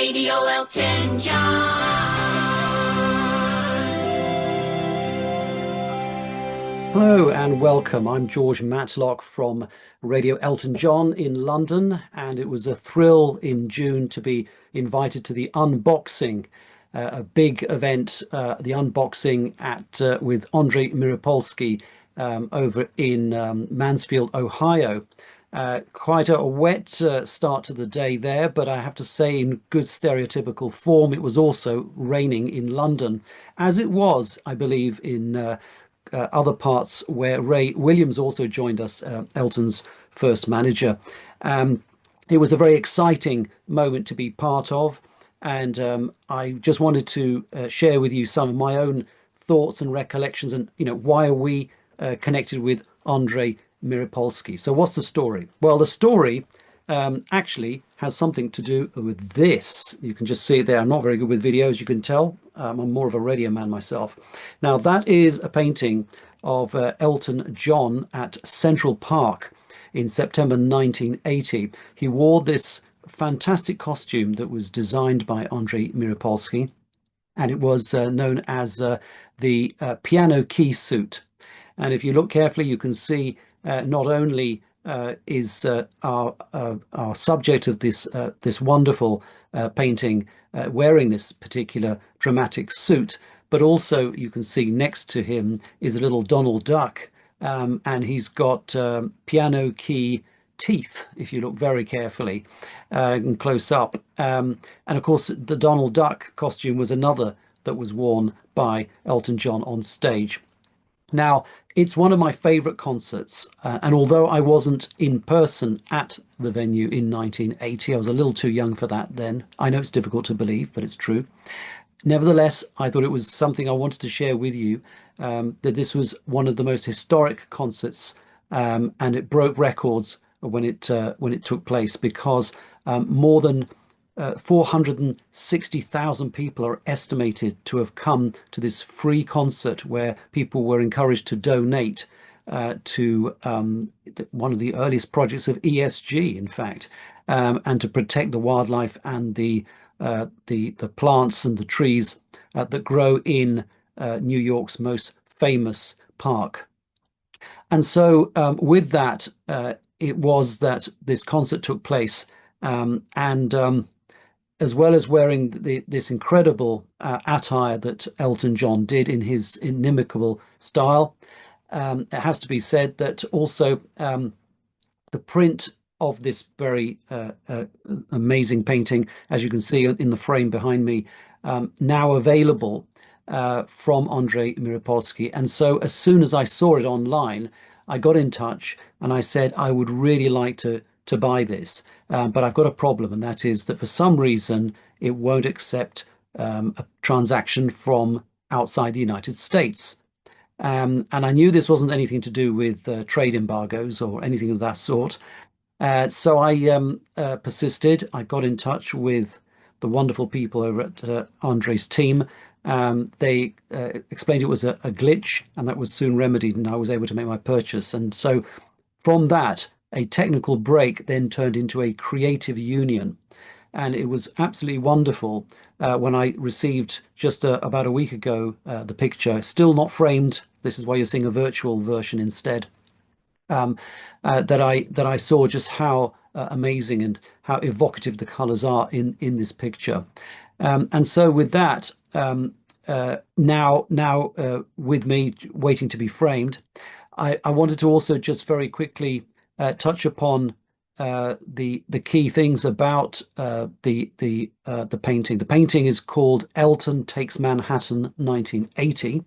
Radio Elton John. Hello and welcome. I'm George Matlock from Radio Elton John in London, and it was a thrill in June to be invited to the unboxing, a big event, the unboxing at with Andre Miripolsky over in Mansfield, Ohio. Quite a wet start to the day there, but I have to say, in good stereotypical form, it was also raining in London, as it was, I believe, in other parts where Ray Williams also joined us, Elton's first manager. It was a very exciting moment to be part of, and I just wanted to share with you some of my own thoughts and recollections, and why are we connected with Andre Miripolsky. So what's the story? Well, the story actually has something to do with this. You can just see it there. I'm not very good with videos, you can tell. I'm more of a radio man myself. Now, that is a painting of Elton John at Central Park in September 1980. He wore this fantastic costume that was designed by Andre Miripolsky, and it was known as the piano key suit. And if you look carefully, you can see not only is our subject of this wonderful painting wearing this particular dramatic suit, but also you can see next to him is a little Donald Duck, and he's got piano key teeth, if you look very carefully and close up. And of course, the Donald Duck costume was another that was worn by Elton John on stage. Now, it's one of my favorite concerts, and although I wasn't in person at the venue in 1980, I was a little too young for that then. I know it's difficult to believe, but it's true. Nevertheless, I thought it was something I wanted to share with you, that this was one of the most historic concerts, and it broke records when it took place, because more than 460,000 people are estimated to have come to this free concert, where people were encouraged to donate to one of the earliest projects of ESG, in fact, and to protect the wildlife and the plants and the trees that grow in New York's most famous park. And so with that, it was that this concert took place, and as well as wearing this incredible attire that Elton John did in his inimitable style, it has to be said that also the print of this very amazing painting, as you can see in the frame behind me, now available from Andre Miripolsky. And so as soon as I saw it online, I got in touch and I said I would really like to buy this, but I've got a problem, and that is that for some reason it won't accept a transaction from outside the United States. And I knew this wasn't anything to do with trade embargoes or anything of that sort. So I persisted. I got in touch with the wonderful people over at Andre's team. They explained it was a glitch, and that was soon remedied, and I was able to make my purchase. And so from that, a technical break then turned into a creative union. And it was absolutely wonderful when I received just about a week ago the picture, still not framed. This is why you're seeing a virtual version instead. That I saw just how amazing and how evocative the colors are in this picture. And so with that, now with me waiting to be framed, I wanted to also just very quickly touch upon the key things about the painting. The painting is called Elton Takes Manhattan 1980,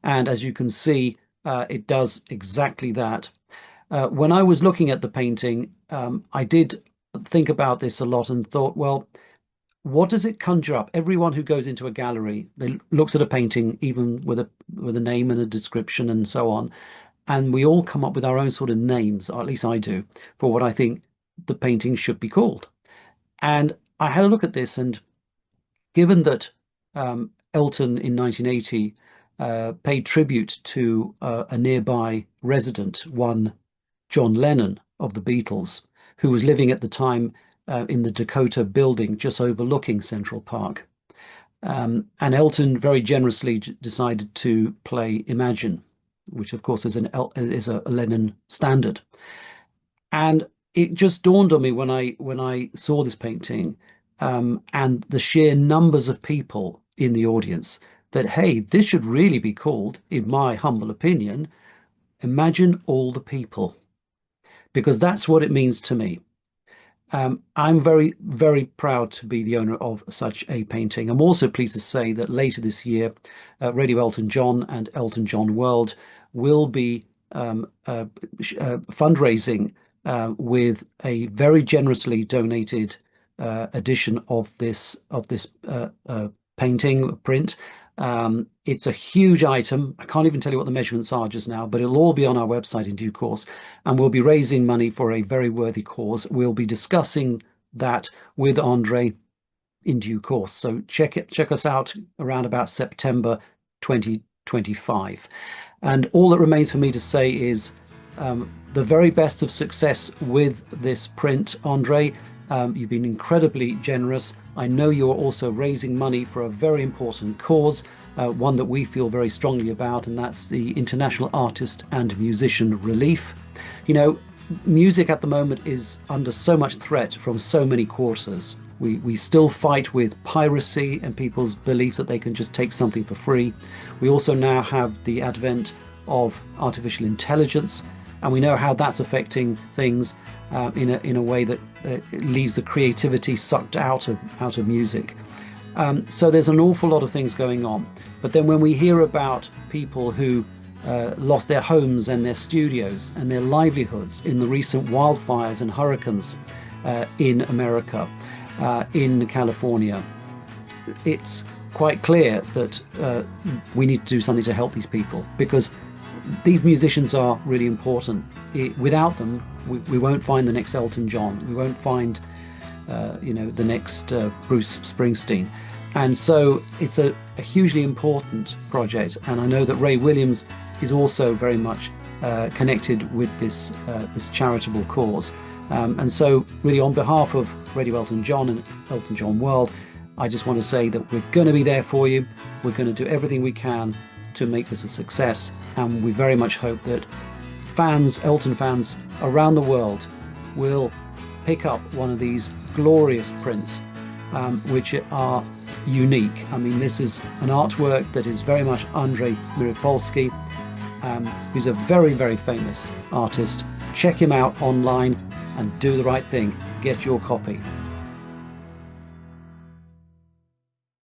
and as you can see, it does exactly that. When I was looking at the painting, I did think about this a lot and thought, well, what does it conjure up? Everyone who goes into a gallery, they looks at a painting, even with a name and a description and so on, and we all come up with our own sort of names, or at least I do, for what I think the painting should be called. And I had a look at this, and given that Elton in 1980 paid tribute to a nearby resident, one John Lennon of the Beatles, who was living at the time in the Dakota building just overlooking Central Park. And Elton very generously decided to play Imagine, which of course is a Lennon standard. And it just dawned on me when I saw this painting, and the sheer numbers of people in the audience, that hey, this should really be called, in my humble opinion, Imagine All the People, because that's what it means to me. I'm very, very proud to be the owner of such a painting. I'm also pleased to say that later this year, Radio Elton John and Elton John World will be fundraising with a very generously donated edition of this painting print. It's a huge item. I can't even tell you what the measurements are just now, but it'll all be on our website in due course, and we'll be raising money for a very worthy cause. We'll be discussing that with Andre in due course. So check us out around about September 2025. And all that remains for me to say is the very best of success with this print, Andre. You've been incredibly generous. I know you're also raising money for a very important cause, one that we feel very strongly about, and that's the International Artist and Musician Relief. You know, music at the moment is under so much threat from so many quarters. We still fight with piracy and people's belief that they can just take something for free. We also now have the advent of artificial intelligence, and we know how that's affecting things in a way that leaves the creativity sucked out of music. So there's an awful lot of things going on. But then when we hear about people who lost their homes and their studios and their livelihoods in the recent wildfires and hurricanes in America, in California, it's quite clear that we need to do something to help these people, because these musicians are really important. Without them, we won't find the next Elton John. We won't find, the next Bruce Springsteen. And so it's a hugely important project. And I know that Ray Williams is also very much connected with this charitable cause. And so really on behalf of Radio Elton John and Elton John World, I just want to say that we're going to be there for you. We're going to do everything we can to make this a success, and we very much hope that Elton fans around the world will pick up one of these glorious prints, which are unique. I mean, this is an artwork that is very much Andre Miripolsky, who's a very, very famous artist. Check him out online and do the right thing. Get your copy.